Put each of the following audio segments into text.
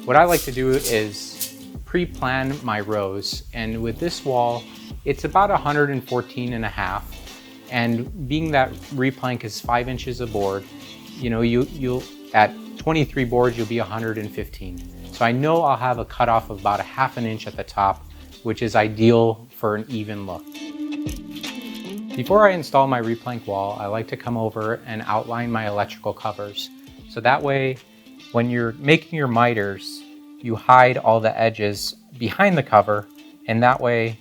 What I like to do is pre-plan my rows, and with this wall, it's about 114.5. And being that RePlank is 5 inches of board, you know, you'll at 23 boards, you'll be 115. So I know I'll have a cutoff of about 1/2 inch at the top, which is ideal for an even look. Before I install my RePlank wall, I like to come over and outline my electrical covers. So that way, when you're making your miters, you hide all the edges behind the cover, and that way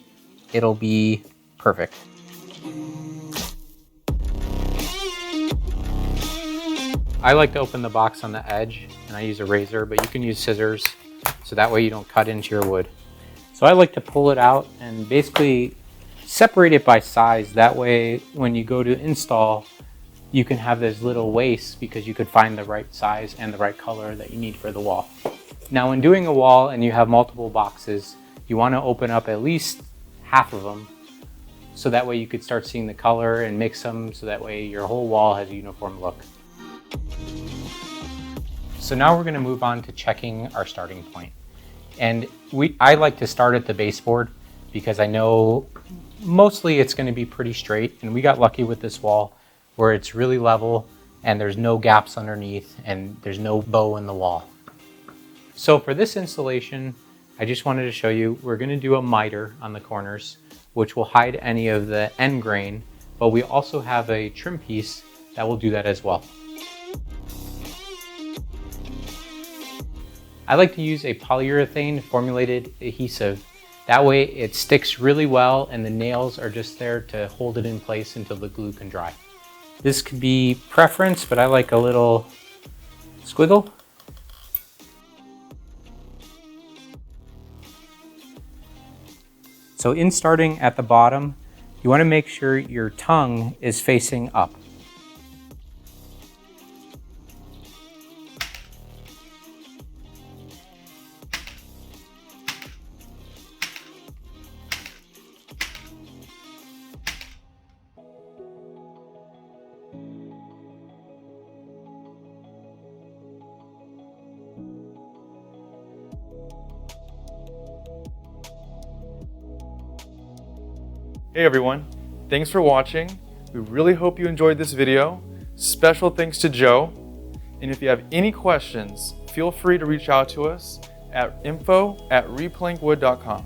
it'll be perfect. I like to open the box on the edge, and I use a razor, but you can use scissors, so that way you don't cut into your wood. So I like to pull it out and basically separate it by size. That way, when you go to install, you can have this little waste because you could find the right size and the right color that you need for the wall. Now, when doing a wall and you have multiple boxes, you want to open up at least half of them, so that way you could start seeing the color and mix them, so that way your whole wall has a uniform look. So now we're going to move on to checking our starting point. And I like to start at the baseboard because I know mostly it's going to be pretty straight, and we got lucky with this wall where it's really level and there's no gaps underneath and there's no bow in the wall. So for this installation, I just wanted to show you, we're going to do a miter on the corners, which will hide any of the end grain, but we also have a trim piece that will do that as well. I like to use a polyurethane formulated adhesive. That way it sticks really well and the nails are just there to hold it in place until the glue can dry. This could be preference, but I like a little squiggle. So in starting at the bottom, you want to make sure your tongue is facing up. Hey everyone, thanks for watching. We really hope you enjoyed this video. Special thanks to Joe. And if you have any questions, feel free to reach out to us at info@replankwood.com.